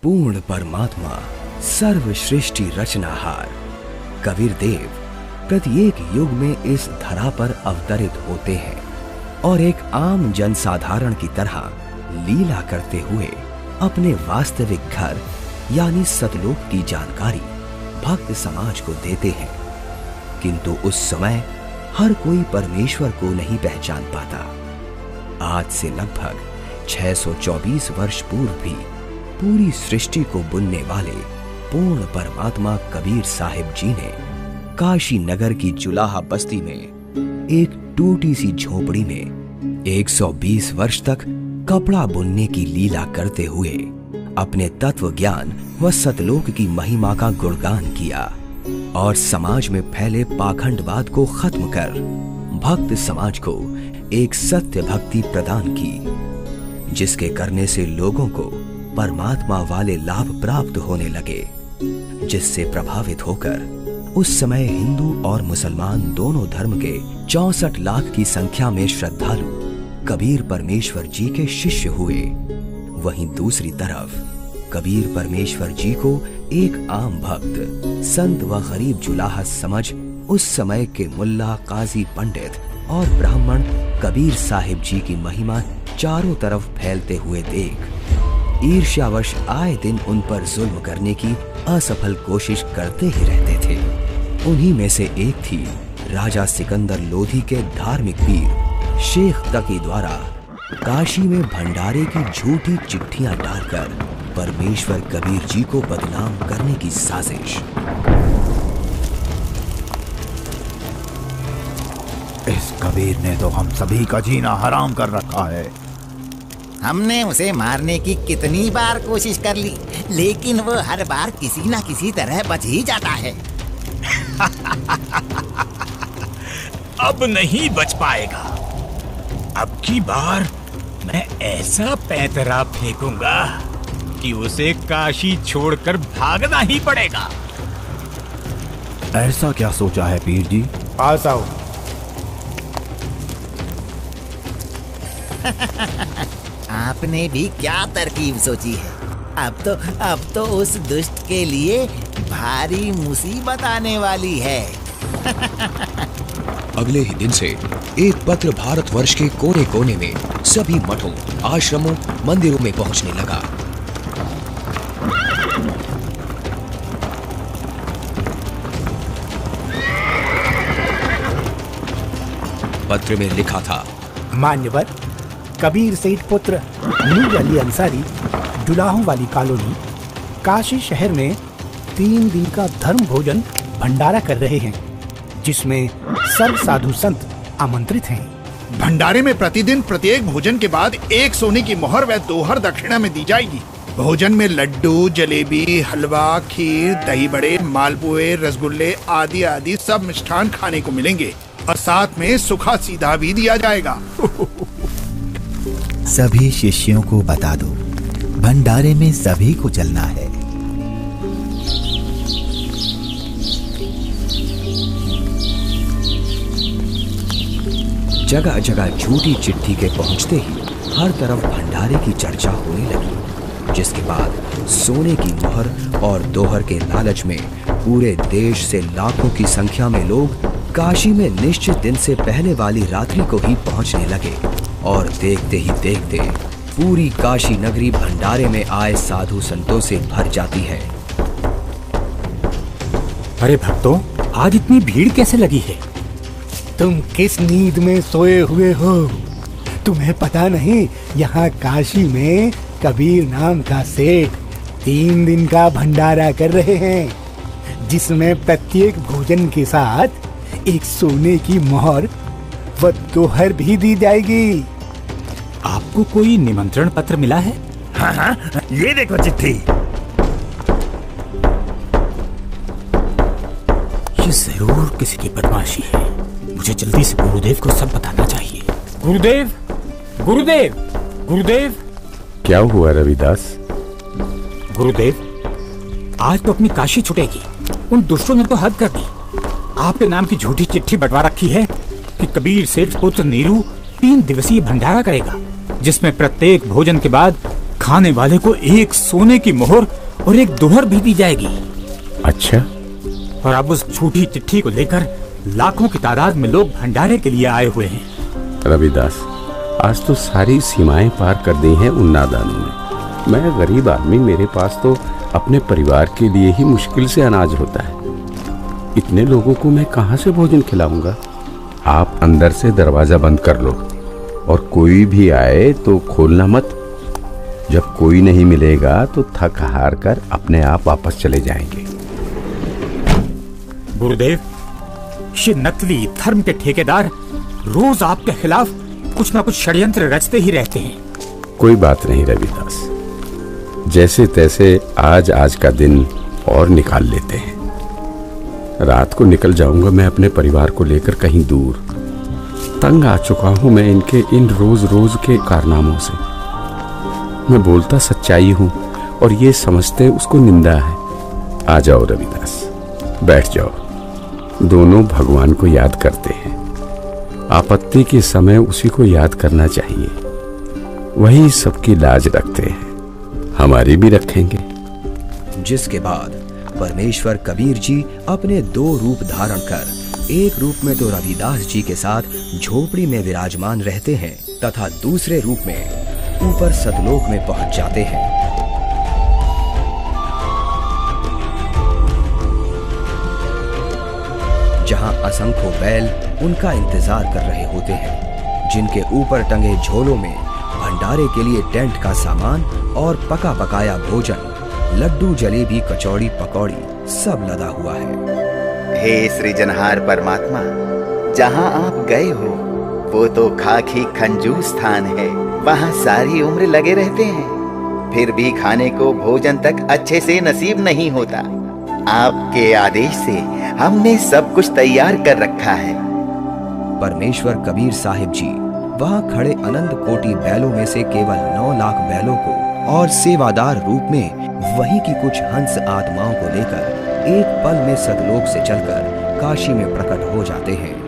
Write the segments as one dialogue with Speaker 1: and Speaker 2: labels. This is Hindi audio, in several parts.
Speaker 1: पूर्ण परमात्मा, सर्वश्रेष्ठी रचनाहार कबीर देव प्रत्येक युग में इस धरा पर अवतरित होते हैं और एक आम जनसाधारण की तरह लीला करते हुए अपने वास्तविक घर यानी सतलोक की जानकारी भक्त समाज को देते हैं। किंतु उस समय हर कोई परमेश्वर को नहीं पहचान पाता। आज से लगभग 624 वर्ष पूर्व भी पूरी सृष्टि को बुनने वाले पूर्ण परमात्मा कबीर साहिब जी ने काशी नगर की जुलाहा बस्ती में एक टूटी सी झोपड़ी में 120 वर्ष तक कपड़ा बुनने की लीला करते हुए अपने तत्व ज्ञान व सतलोक की महिमा का गुणगान किया और समाज में फैले पाखंडवाद को खत्म कर भक्त समाज को एक सत्य भक्ति प्रदान की, जिसके करने से लोगों को परमात्मा वाले लाभ प्राप्त होने लगे, जिससे प्रभावित होकर उस समय हिंदू और मुसलमान दोनों धर्म के 64 लाख की संख्या में श्रद्धालु कबीर परमेश्वर जी के शिष्य हुए। वहीं दूसरी तरफ कबीर परमेश्वर जी को एक आम भक्त, संत व गरीब जुलाहा समझ उस समय के मुल्ला, काजी, पंडित और ब्राह्मण कबीर साहिब जी की महिमा चारों तरफ फैलते हुए देख ईर्ष्यावश आए दिन उन पर जुल्म करने की असफल कोशिश करते ही रहते थे। उन्हीं में से एक थी राजा सिकंदर लोधी के धार्मिक वीर शेख तकी द्वारा काशी में भंडारे की झूठी चिट्ठियां डालकर परमेश्वर कबीर जी को बदनाम करने की साजिश।
Speaker 2: इस कबीर ने तो हम सभी का जीना हराम कर रखा है।
Speaker 3: हमने उसे मारने की कितनी बार कोशिश कर ली, लेकिन वो हर बार किसी ना किसी तरह बच ही जाता है।
Speaker 4: अब नहीं बच पाएगा। अब की बार मैं ऐसा पैंतरा फेंकूंगा कि उसे काशी छोड़कर भागना ही पड़ेगा।
Speaker 2: ऐसा क्या सोचा है पीर जी?
Speaker 5: पास आओ।
Speaker 3: आपने भी क्या तरकीब सोची है? अब तो उस दुष्ट के लिए भारी मुसीबत आने वाली है।
Speaker 1: अगले ही दिन से एक पत्र भारतवर्ष के कोने कोने में सभी मठों, आश्रमों, मंदिरों में पहुंचने लगा। पत्र में लिखा था,
Speaker 5: मान्यवर कबीर सेठ पुत्र नूर अली अंसारी, जुलाहों वाली कॉलोनी, काशी शहर में 3 दिन का धर्म भोजन भंडारा कर रहे हैं, जिसमें सर्व साधु संत आमंत्रित हैं।
Speaker 6: भंडारे में प्रतिदिन प्रत्येक भोजन के बाद 1 सोने की मोहर व 2 हर दक्षिणा में दी जाएगी। भोजन में लड्डू, जलेबी, हलवा, खीर, दही बड़े, मालपुए, रसगुल्ले आदि आदि सब मिष्ठान खाने को मिलेंगे और साथ में सूखा सीधा भी दिया जाएगा।
Speaker 7: सभी शिष्यों को बता दो, भंडारे में सभी को चलना है।
Speaker 1: जगह जगह झूठी चिट्ठी के पहुंचते ही हर तरफ भंडारे की चर्चा होने लगी, जिसके बाद सोने की मोहर और दोहर के लालच में पूरे देश से लाखों की संख्या में लोग काशी में निश्चित दिन से पहले वाली रात्रि को ही पहुंचने लगे और देखते ही देखते पूरी काशी नगरी भंडारे में आए साधु संतों से भर जाती है।
Speaker 5: अरे भक्तों, आज इतनी भीड़ कैसे लगी है? तुम किस नींद में सोए हुए हो? तुम्हें पता नहीं, यहाँ काशी में कबीर नाम का सेठ 3 दिन का भंडारा कर रहे हैं, जिसमें प्रत्येक भोजन के साथ 1 सोने की मोहर व दोहर भी दी जाएगी।
Speaker 4: आपको कोई निमंत्रण पत्र मिला है?
Speaker 2: हाँ, ये देखो चिट्ठी।
Speaker 4: ये जरूर किसी की बदमाशी है। मुझे जल्दी से गुरुदेव को सब बताना चाहिए। गुरुदेव, गुरुदेव, गुरुदेव।
Speaker 8: क्या हुआ रविदास?
Speaker 4: गुरुदेव, आज तो अपनी काशी छुटेगी। उन दुष्टों ने तो हद कर दी। आपके नाम की झूठी चिट्ठी बंटवा रखी है कि कबीर सेठ पुत्र नीरू 3 दिवसीय भंडारा करेगा, जिसमें प्रत्येक भोजन के बाद खाने वाले को एक सोने की मोहर और एक दोहर भी दी जाएगी।
Speaker 8: अच्छा।
Speaker 4: और अब उस झूठी चिट्ठी को लेकर लाखों की तादाद में लोग भंडारे के लिए आए हुए हैं।
Speaker 8: रविदास, आज तो सारी सीमाएं पार कर दी हैं उन नादानों ने। मैं गरीब आदमी, मेरे पास तो अपने परिवार के लिए ही मुश्किल से अनाज होता है। इतने लोगों को मैं कहाँ से भोजन खिलाऊंगा? आप अंदर से दरवाजा बंद कर लो और कोई भी आए तो खोलना मत। जब कोई नहीं मिलेगा तो थक हार कर अपने आप वापस चले जाएंगे।
Speaker 4: गुरुदेव, ये नकली धर्म के ठेकेदार रोज आपके खिलाफ कुछ ना कुछ षड्यंत्र रचते ही रहते हैं।
Speaker 8: कोई बात नहीं रविदास, जैसे तैसे आज का दिन और निकाल लेते हैं। रात को निकल जाऊंगा मैं अपने परिवार को लेकर कहीं दूर। तंग आ चुका हूं मैं इनके इन रोज रोज के कारनामों से। मैं बोलता सच्चाई हूं और ये समझते उसको निंदा है। आ जाओ रविदास, बैठ जाओ। दोनों भगवान को याद करते हैं। आपत्ति के समय उसी को याद करना चाहिए। वही सबकी लाज रखते हैं, हमारी भी रखेंगे।
Speaker 1: जिसके बाद परमेश्वर कबीर जी अपने 2 रूप धारण कर, एक रूप में तो रविदास जी के साथ झोपड़ी में विराजमान रहते हैं तथा दूसरे रूप में ऊपर सतलोक में पहुंच जाते हैं। जहां असंख्यों बैल उनका इंतजार कर रहे होते हैं, जिनके ऊपर टंगे झोलों में भंडारे के लिए टेंट का सामान और पका पकाया भोजन, लड्डू, जलेबी, कचौड़ी, पकौड़ी सब लदा हुआ है।
Speaker 3: हे सृजनहार परमात्मा, जहाँ आप गए हो वो तो खाकी खंजूस स्थान है। वहाँ सारी उम्र लगे रहते हैं, फिर भी खाने को भोजन तक अच्छे से नसीब नहीं होता। आपके आदेश से हमने सब कुछ तैयार कर रखा है।
Speaker 1: परमेश्वर कबीर साहिब जी वहाँ खड़े अनंत कोटि बैलों में से केवल 9 लाख बैलों को और सेवादार रूप में वही की कुछ हंस आत्माओं को लेकर एक पल में सतलोक से चलकर काशी में प्रकट हो जाते हैं।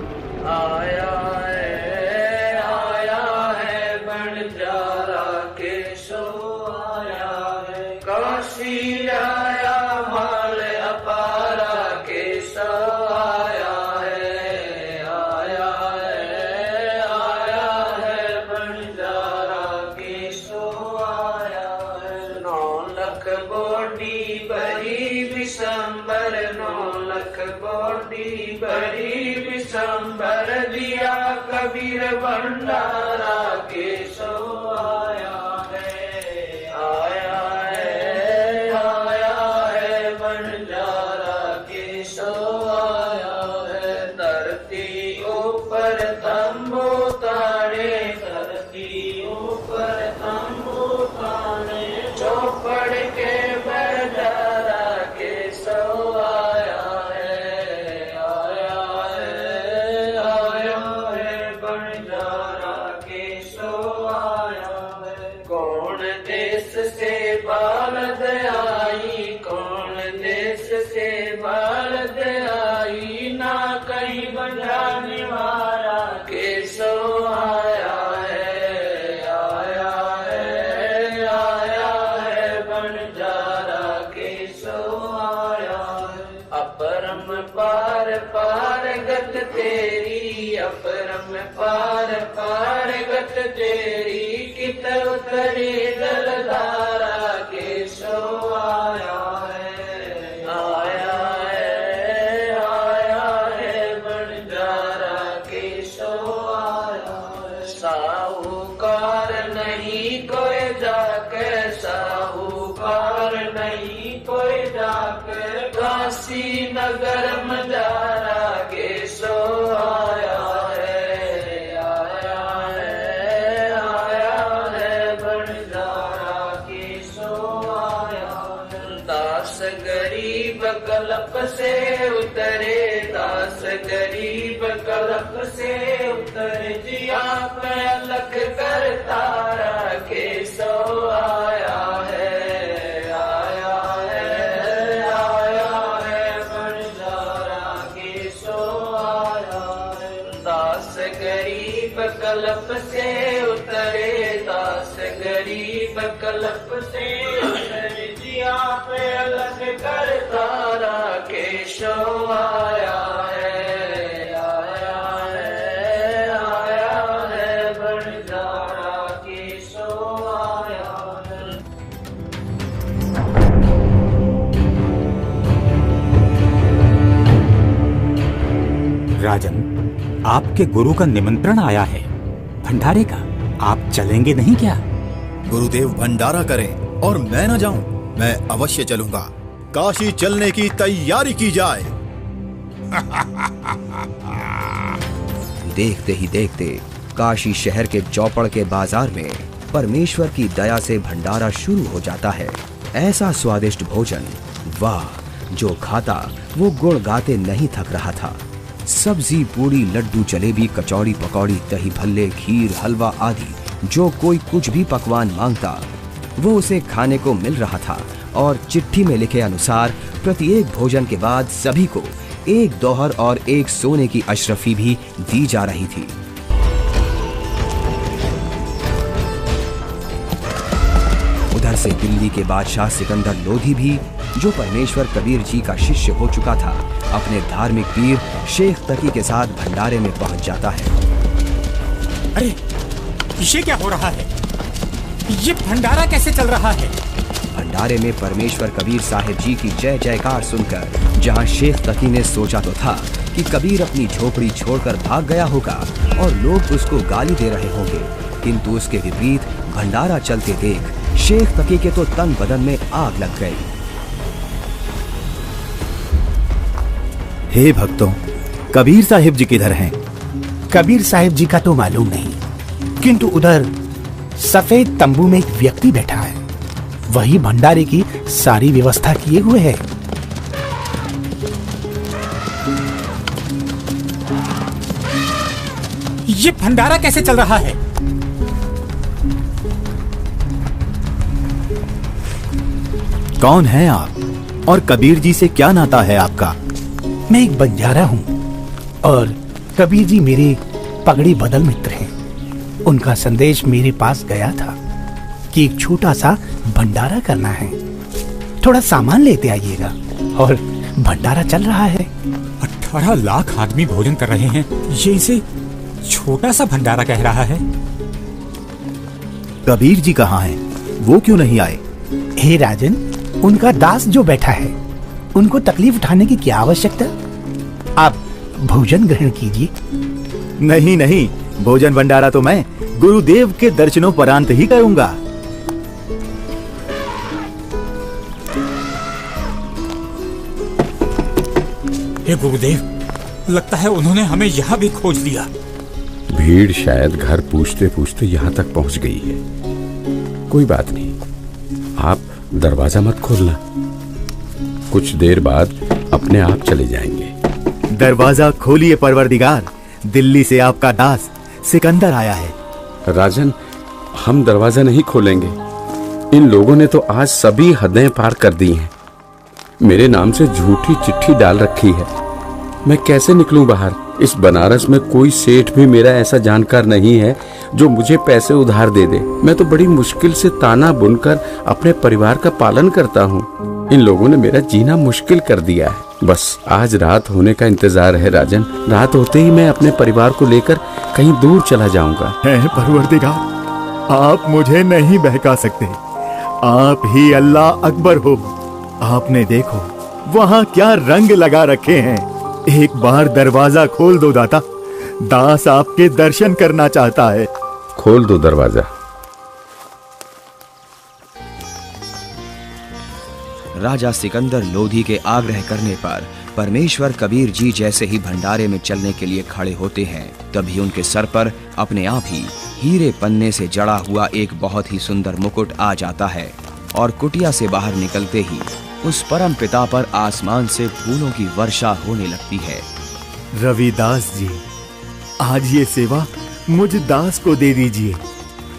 Speaker 9: कबीर भंडारा के सो आया है, आया है भंडारा के सो आया है। धरती ऊपर तंबू तारे, धरती ऊपर तंबू तारे, चौपड़ के भंडारा के सो आया है। पार पार गत तेरी कित उतरी जलधारा के सो आया है, आया है बंजारा के सो आया है। साहूकार नहीं कोई जाके, साहूकार नहीं कोई जाके, काशी नगर मजारा के सो आया है। कलप से उतरे दास, गरीब कलप से उतरे, जिया पे अलग कर तारा के सो आया है, आया है बंजारा के सो आया है। दास गरीब कलप से उतरे, दास गरीब कलप से उतर जिया पे अलग करता राकेशो आया है, आया है, आया है भंडारा केशो आया है।
Speaker 4: राजन, आपके गुरु का निमंत्रण आया है भंडारे का, आप चलेंगे नहीं क्या?
Speaker 2: गुरुदेव भंडारा करें और मैं न जाऊं, मैं अवश्य चलूंगा। काशी चलने की तैयारी की जाए।
Speaker 1: देखते ही देखते काशी शहर के चौपड़ के बाजार में परमेश्वर की दया से भंडारा शुरू हो जाता है। ऐसा स्वादिष्ट भोजन, वाह, जो खाता वो गुण गाते नहीं थक रहा था। सब्जी, पूरी, लड्डू, जलेबी, कचौड़ी, पकौड़ी, दही भल्ले, खीर, हलवा आदि जो कोई कुछ भी पकवान मांगता वो उसे खाने को मिल रहा था। और चिट्ठी में लिखे अनुसार प्रत्येक भोजन के बाद सभी को एक दोहर और एक सोने की अशरफी भी दी जा रही थी। उधर से दिल्ली के बादशाह सिकंदर लोधी भी, जो परमेश्वर कबीर जी का शिष्य हो चुका था, अपने धार्मिक पीर शेख तकी के साथ भंडारे में पहुंच जाता है।
Speaker 4: अरे ये क्या हो रहा है? ये भंडारा कैसे चल रहा है?
Speaker 1: भंडारे में परमेश्वर कबीर साहिब जी की जय जयकार सुनकर जहां शेख तकी ने सोचा तो था कि कबीर अपनी झोपड़ी छोड़कर भाग गया होगा और लोग उसको गाली दे रहे होंगे, किंतु उसके विपरीत भंडारा चलते देख शेख तकी के तो तन बदन में आग लग गई।
Speaker 2: हे भक्तों, कबीर साहिब जी किधर हैं?
Speaker 5: कबीर साहिब जी का तो मालूम नहीं, किंतु उधर सफेद तंबू में एक व्यक्ति बैठा है, वही भंडारे की सारी व्यवस्था किए हुए है।
Speaker 4: ये भंडारा कैसे चल रहा है?
Speaker 2: कौन है आप और कबीर जी से क्या नाता है आपका?
Speaker 5: मैं एक बंजारा हूँ और कबीर जी मेरे पगड़ी बदल मित्र हैं। उनका संदेश मेरे पास गया था कि एक छोटा सा भंडारा करना है, थोड़ा सामान लेते आइएगा। और भंडारा चल रहा है।
Speaker 4: 18 लाख आदमी भोजन कर रहे हैं, ये इसे छोटा सा भंडारा कह रहा है।
Speaker 2: कबीर जी कहाँ हैं? वो क्यों नहीं आए?
Speaker 5: हे राजन, उनका दास जो बैठा है, उनको तकलीफ उठाने की क्या आवश्यकता? आप भोजन ग्रहण कीजिए।
Speaker 2: नहीं नहीं, भोजन भंडारा तो मैं गुरुदेव के दर्शनोपरांत ही करूंगा।
Speaker 4: हे गुरुदेव, लगता है उन्होंने हमें यहाँ भी खोज लिया।
Speaker 8: भीड़ शायद घर पूछते पूछते यहाँ तक पहुँच गई है। कोई बात नहीं, आप दरवाजा मत खोलना, कुछ देर बाद अपने आप चले जाएंगे।
Speaker 2: दरवाजा खोलिए परवरदिगार, दिल्ली से आपका दास सिकंदर आया है।
Speaker 8: राजन, हम दरवाजा नहीं खोलेंगे। इन लोगों ने तो आज सभी हदें पार कर दी हैं। मेरे नाम से झूठी चिट्ठी डाल रखी है। मैं कैसे निकलूं बाहर? इस बनारस में कोई सेठ भी मेरा ऐसा जानकार नहीं है जो मुझे पैसे उधार दे दे। मैं तो बड़ी मुश्किल से ताना बुनकर अपने परिवार का पालन करता हूँ। इन लोगों ने मेरा जीना मुश्किल कर दिया है। बस आज रात होने का इंतजार है राजन। रात होते ही मैं अपने परिवार को लेकर कहीं दूर चला जाऊंगा।
Speaker 2: है परवरदिगार, आप मुझे नहीं बहका सकते। आप ही अल्लाह अकबर हो। आपने देखो वहाँ क्या रंग लगा रखे हैं। एक बार दरवाजा खोल दो दाता, दास आपके दर्शन करना चाहता है।
Speaker 8: खोल दो दरवाजा।
Speaker 1: राजा सिकंदर लोधी के आग्रह करने पर परमेश्वर कबीर जी जैसे ही भंडारे में चलने के लिए खड़े होते हैं, तभी उनके सर पर अपने आप ही हीरे पन्ने से जड़ा हुआ एक बहुत ही सुंदर मुकुट आ जाता है और कुटिया से बाहर निकलते ही उस परम पिता पर आसमान से फूलों की वर्षा होने लगती है।
Speaker 2: रविदास जी, आज ये सेवा मुझ दास को दे दीजिए।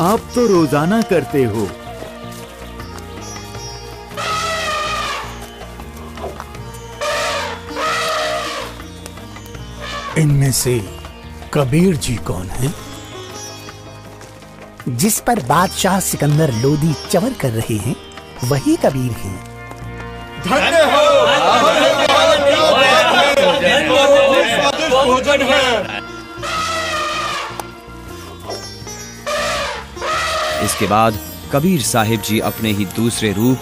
Speaker 2: आप तो रोजाना करते हो।
Speaker 5: इनमें से कबीर जी कौन है? जिस पर बादशाह सिकंदर लोदी चवर कर रहे हैं वही कबीर हैं।
Speaker 1: इसके बाद कबीर साहिब जी अपने ही दूसरे रूप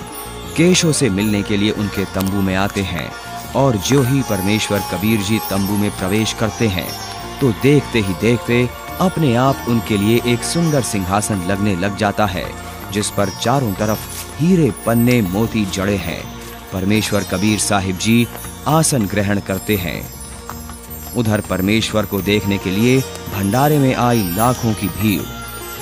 Speaker 1: केशव से मिलने के लिए उनके तंबू में आते हैं और जो ही परमेश्वर कबीर जी तंबू में प्रवेश करते हैं तो देखते ही देखते अपने आप उनके लिए एक सुंदर सिंहासन लगने लग जाता है जिस पर चारों तरफ हीरे पन्ने मोती जड़े हैं। परमेश्वर कबीर साहिब जी आसन ग्रहण करते हैं। उधर परमेश्वर को देखने के लिए भंडारे में आई लाखों की भीड़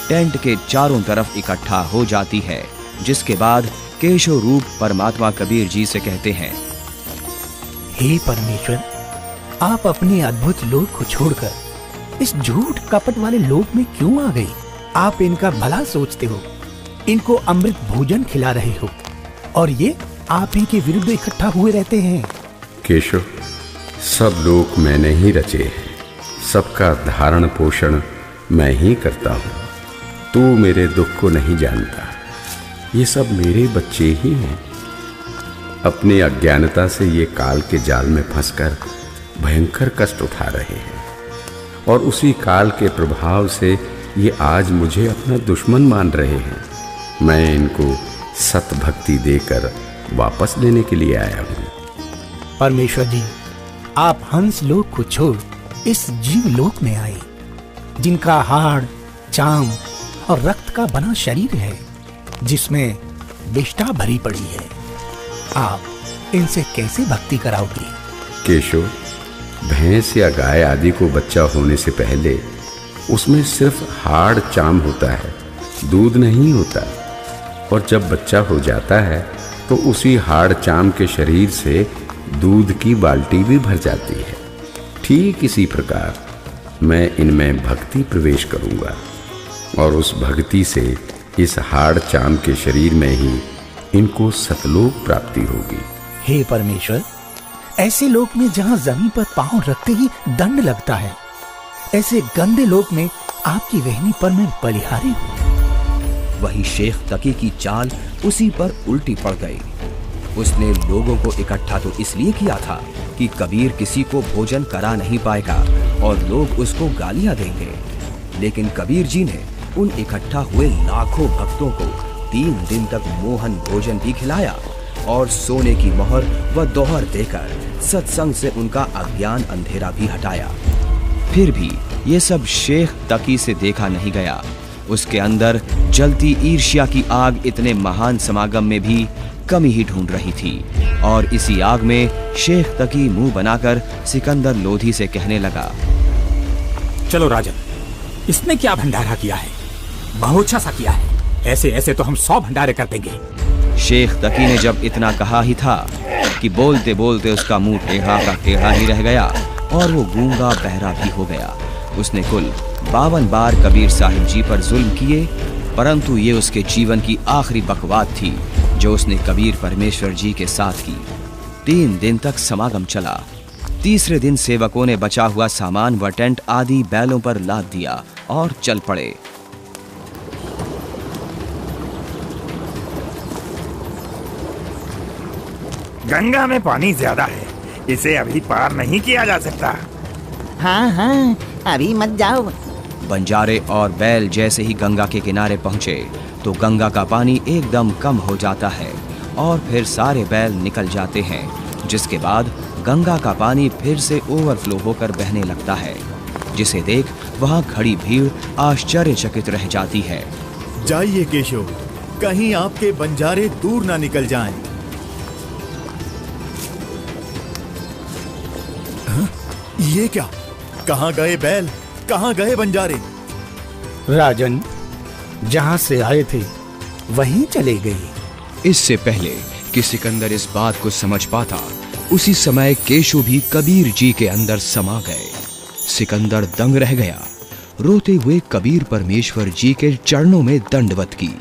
Speaker 1: टेंट के चारों तरफ इकट्ठा हो जाती है, जिसके बाद केशव रूप परमात्मा कबीर जी से कहते हैं,
Speaker 5: हे परमेश्वर, आप अपने अद्भुत लोक को छोड़कर इस झूठ कपट वाले लोक में क्यों आ गए? आप इनका भला सोचते हो, इनको अमृत भोजन खिला रहे हो और ये आप ही के विरुद्ध इकट्ठा हुए रहते हैं।
Speaker 8: केशव, सब लोग मैंने ही रचे हैं, सबका धारण पोषण मैं ही करता हूँ। तू मेरे दुख को नहीं जानता, ये सब मेरे बच्चे ही हैं। अपनी अज्ञानता से ये काल के जाल में फंसकर भयंकर कष्ट उठा रहे हैं और उसी काल के प्रभाव से ये आज मुझे अपना दुश्मन मान रहे हैं। मैं इनको सत भक्ति देकर वापस लेने के लिए आया हूँ।
Speaker 5: परमेश्वर जी, आप हंस लोक को छोड़ इस जीव लोक में आए, जिनका हाड़, चाम और रक्त का बना शरीर है, जिसमें विष्ठा भरी पड़ी है। आप इनसे कैसे भक्ति कराओगे?
Speaker 8: केशव, भैंस या गाय आदि को बच्चा होने से पहले उसमें सिर्फ हाड़ चाम होता है, दूध नहीं होता। और जब बच्चा हो जाता है तो उसी हाड़ चाम के शरीर से दूध की बाल्टी भी भर जाती है। ठीक इसी प्रकार मैं इनमें भक्ति प्रवेश करूंगा और उस भक्ति से इस हाड़ चाम के शरीर में ही इनको सतलोक प्राप्ति होगी।
Speaker 5: हे परमेश्वर, ऐसे लोक में जहाँ जमीन पर पांव रखते ही दंड लगता है, ऐसे गंदे लोक में आपकी रहनी पर मैं बलिहारी हूँ।
Speaker 1: वही शेख तकी की चाल उसी पर उल्टी पड़ गई। उसने लोगों को इकट्ठा तो इसलिए किया था कि कबीर किसी को भोजन करा नहीं पाएगा और लोग उसको गालियां देंगे, लेकिन कबीर जी ने उन इकट्ठा हुए लाखों भक्तों को 3 दिन तक मोहन भोजन भी खिलाया और सोने की मोहर व दोहर देकर सत्संग से उनका अज्ञान अंधेरा भी हटाया। फिर भी ये सब शेख तकी से देखा नहीं गया। उसके अंदर जलती ईर्ष्या की आग इतने महान समागम में भी कमी ही ढूंढ रही थी और इसी आग में शेख तकी मुंह बनाकर सिकंदर लोधी से कहने लगा,
Speaker 4: चलो राजन, इसने क्या भंडारा किया है? बहुत अच्छा सा किया है। ऐसे ऐसे तो हम 100 भंडारे कर देंगे।
Speaker 1: शेख तकी ने जब इतना कहा ही था कि बोलते बोलते उसका मुंह टेढ़ा का टेढ़ा ही रह गया और वो गूंगा बहरा भी हो गया। उसने कुल 52 बार कबीर साहिब जी पर जुल्म किए, परंतु ये उसके जीवन की आखिरी बकवाद थी जो उसने कबीर परमेश्वर जी के साथ की। 3 दिन तक समागम चला। तीसरे दिन सेवकों ने बचा हुआ सामान व टेंट आदि बैलों पर लाद दिया और चल पड़े।
Speaker 2: गंगा में पानी ज्यादा है, इसे अभी पार नहीं किया जा सकता।
Speaker 10: हाँ हाँ, अभी मत जाओ।
Speaker 1: बंजारे और बैल जैसे ही गंगा के किनारे पहुंचे तो गंगा का पानी एकदम कम हो जाता है और फिर सारे बैल निकल जाते हैं, जिसके बाद गंगा का पानी फिर से ओवरफ्लो होकर बहने लगता है, जिसे देख वहां खड़ी भीड़ आश्चर्यचकित रह जाती है।
Speaker 2: जाइए केशव, कहीं आपके बंजारे दूर ना निकल जाएं। ये क्या? कहाँ गए बैल, कहाँ गए बंजारे?
Speaker 5: राजन, जहाँ से आए थे वहीं चले गए।
Speaker 1: इससे पहले कि सिकंदर इस बात को समझ पाता, उसी समय केशव भी कबीर जी के अंदर समा गए। सिकंदर दंग रह गया, रोते हुए कबीर परमेश्वर जी के चरणों में दंडवत की।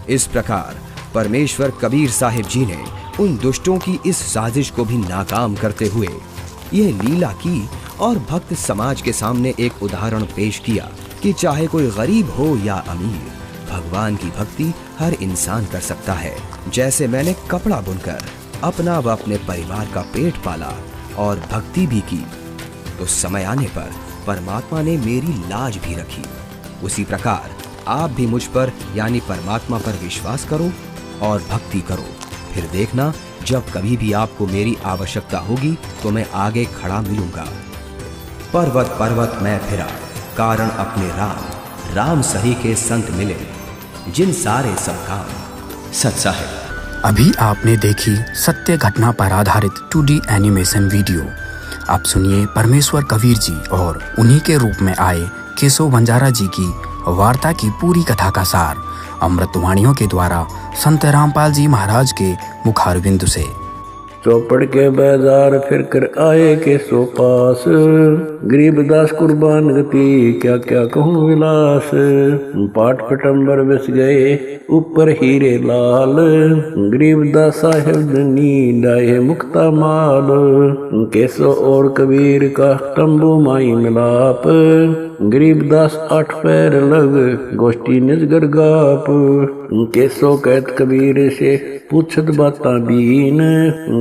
Speaker 1: इस प्रकार परमेश्वर कबीर साहिब जी ने उन दुष्टों की इस साजिश को भी नाकाम करते हुए यह लीला की और भक्त समाज के सामने एक उदाहरण पेश किया कि चाहे कोई गरीब हो या अमीर, भगवान की भक्ति हर इंसान कर सकता है। जैसे मैंने कपड़ा बुनकर अपना व अपने परिवार का पेट पाला और भक्ति भी की, तो समय आने पर परमात्मा ने मेरी लाज भी रखी। उसी प्रकार आप भी मुझ पर यानी परमात्मा पर विश्वास करो और भक्ति करो। फिर देखना, जब कभी भी आपको मेरी आवश्यकता होगी तो मैं आगे खड़ा मिलूंगा। पर्वत पर्वत मैं फिरा, कारण अपने राम सही के संत मिले, जिन सारे सब काम सच्चा है।
Speaker 4: अभी आपने देखी सत्य घटना पर आधारित 2D एनिमेशन वीडियो। आप सुनिए परमेश्वर कबीर जी और उन्हीं के रूप में आए केशव बंजारा जी की वार्ता की पूरी कथा का सार अमृतवाणियों के द्वारा संत रामपाल जी महाराज के मुखारविंद से।
Speaker 11: चौपड़ के बाजार फिर कर आए के सो पास, गरीबदास कुर्बान गति क्या क्या कहूँ विलास। पाट पटंबर बस गए ऊपर हीरे लाल, गरीबदास साहेब धनी डाये मुक्ता माल। केसो और कबीर का तंबू माई मिलाप, गरीबदास 8 पैर लग गोष्ठी निजगर गाप। केसो कहत कबीर से पूछत बाता बीन,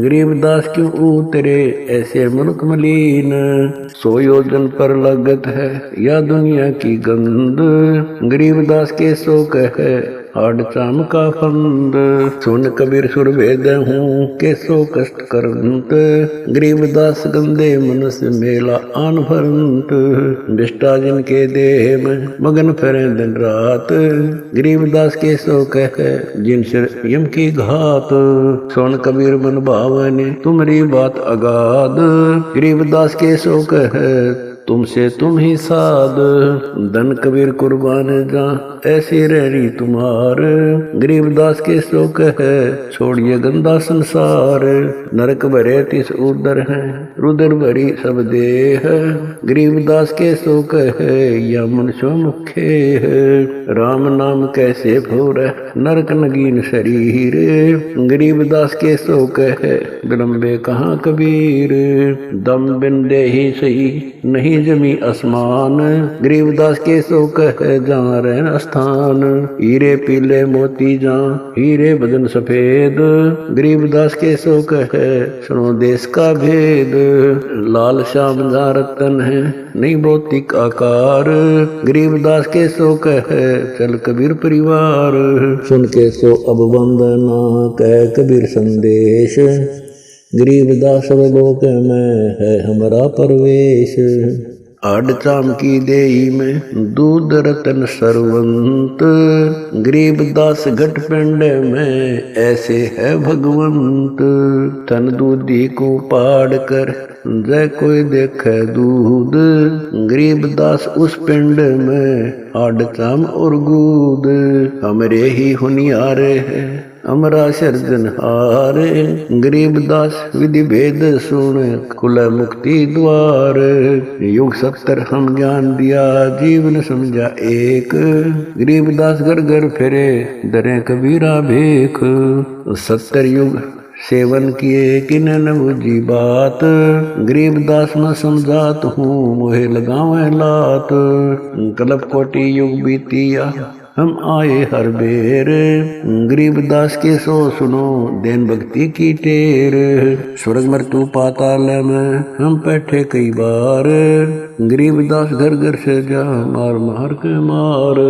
Speaker 11: गरीबदास क्यों उतरे ऐसे मुल्क मलीन। 100 योजन पर लगत है या दुनिया की गंद, गरीबदास के सो कहे आड़ चाम का फंद। सुन कबीर सुर भेद हूँ कैसो कष्ट करंत, गरीबदास गंदे मन से मेला आन भरंत। बिष्टा जिनके देह में मगन फिरे दिन रात, गरीबदास के सो कहे जिन सिर यम की घात। सुन कबीर मन भावने तुम्हारी बात अगाध, गरीबदास के सो कहे तुमसे तुम ही साध। धन कबीर कुर्बान जा ऐसी रही तुम्हार, गरीबदास के सो कहे छोड़िए गंदा संसार। नरक भरे तिस उदर है रुदर भरी सब देह, गरीबदास के सो कहे या मनुष्य मुखे है। राम नाम कैसे भोर नरक नगीन शरीर, गरीबदास के सो कहे विलंबे कहाँ कबीर। दम बिन दे ही सही नहीं जमी आसमान, गरीबदास के सो कहे जहाँ रहन स्थान। हीरे पीले मोती जहाँ हीरे बदन सफेद, गरीबदास के सो कहे सुनो देश का भेद। लाल श्याम जहाँ रतन है नहीं भौतिक आकार, गरीबदास के सो कहे चल कबीर परिवार। सुन के सो अब वंदना कह कबीर संदेश, गरीबदास लोक में है हमारा परवेश। आड़ चाम की देही में दूध रतन सरवंत, गरीबदास घट पिंड में ऐसे है भगवंत। तन दूधी को पाड़ कर जय कोई देखे दूध, गरीबदास उस पिंड में आड़ चाम और गूद। हमरे ही हुनियारे है अमरा सर्जनहार, गरीबदास विधि भेद सुन खुला मुक्ति द्वार। युग 70 हम ज्ञान दिया जीवन समझा एक, गरीबदास घर घर फिरे दरे कबीरा भेख। 70 युग सेवन किए किन न बुझी बात, गरीबदास न समझात हूँ मोहे लगावे लात। कल्प कोटि युग बीतिया हम आए हर बेर, गरीबदास के सो सुनो देन भक्ति की टेर। स्वर्ग मृत्यु पाताल में हम बैठे कई बार, गरीबदास घर घर से जा मार मार के मार।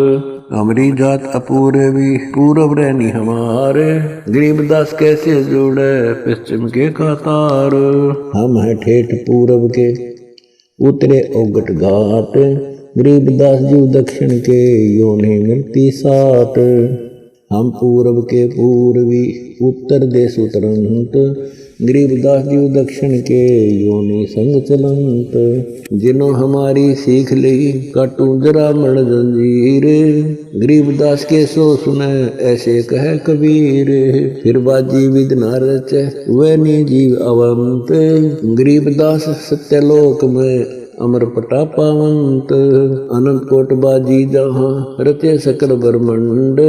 Speaker 11: हमारी जात अपूर्वी पूरब रहनी हमारे, गरीबदास कैसे जोड़े पश्चिम के कतार। हम हैं ठेठ पूरब के उतरे ओगट घाट, गरीबदास जीव दक्षिण के यो नहीं मिलती साट। हम पूरब के पूर्वी उत्तर देश उतरंत, गरीबदास जीव दक्षिण के यो नहीं संग चलंत। जिन्हों हमारी सीख ली काटू जरा मण जंजीर, गरीबदास के सो सुने ऐसे कहे कबीर। फिर बाजी विद न रचे वह नी जीव अवंत, गरीबदास सत्यलोक में अमर प्रतापावंत अनंत कोट बाजी जहाँ रचे सकल ब्रह्मंड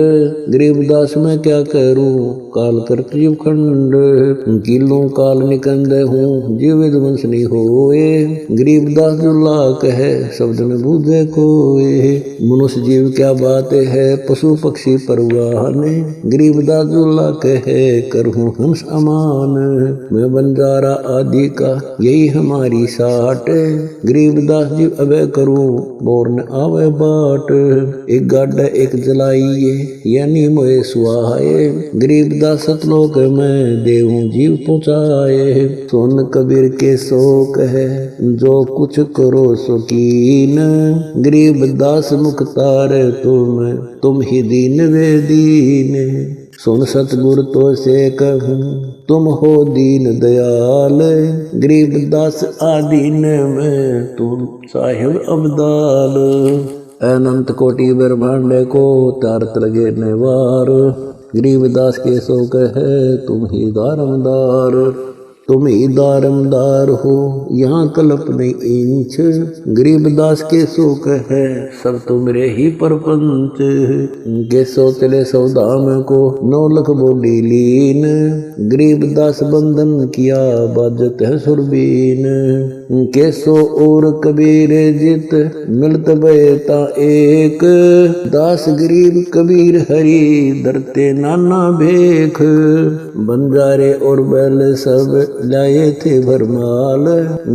Speaker 11: गरीबदास मैं क्या करूं काल करत जीव खंड किलों काल निकंद हूँ जीव विध्वंस नहीं होए गरीबदास दुल्ला कहे शब्द न बूझे कोए मनुष्य जीव क्या बात है पशु पक्षी परवाने गरीबदास दुल्ला कहे करहूं हंस अमान मैं बंजारा आदि का यही हमारी साट गरीबदास जी अबे करूं बोर न आवे बाट एक गाड्डा एक जलाइए यानी मोए सुहाए गरीबदास सतलोक में देवों जीव पहुँचाए सोन कबीर के शोक है जो कुछ करो सुकीन गरीबदास मुख्तार तुम ही दीन वे दीन सुन सतगुर तो से कहूँ तुम हो दीन दयाल गरीबदास आदीन में तुम साहिब अब्दाल अनंत कोटि ब्रह्मांड को तारत लगे नवार गरीबदास के शोक है तुम ही दारमदार तुम ही दारमदार हो यहाँ कल्प नहीं इंच गरीबदास के शोक है सब तुमरे ही परपंच के सो चले सौदाम को 9 लाख बोली लीन गरीबदास बंधन किया बाजत है सुरबीन के सो और कबीर जित मिलत बेता एक दास गरीब कबीर हरि डरते नाना भेख बंजारे और बैल सब लाए थे भरमाल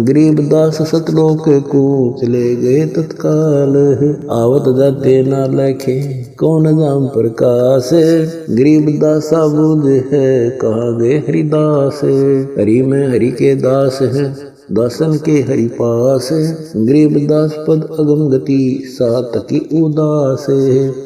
Speaker 11: गरीबदास सतलोक को चले गए तत्काल आवत जाते ना लखे कौन नाम प्रकाश गरीबदास बूझ है कहाँ गए हरिदास हरि में हरि के दास है दासन के हरि पास गरीबदास पद अगम गति सात की उदास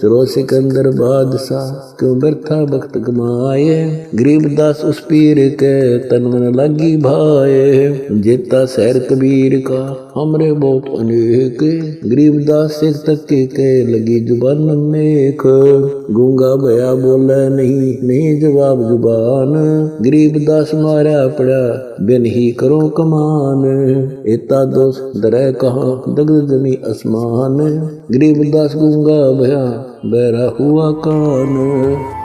Speaker 11: चलो सिकंदर बादशाह क्यों व्यर्था भक्त गमाए गरीबदास उस पीर के तन मन लगी भाए जेता शहर कबीर का हमरे बहुत अनेक गरीबदास से तक के लगी जुबान मेख गूंगा भया बोला नहीं जवाब जुबान गरीबदास मारा पड़ा बिन ही करो कमान एता दोष दरह कहाँ दग्ध जमी आसमान गरीबदास गूंगा भया बहरा हुआ कान।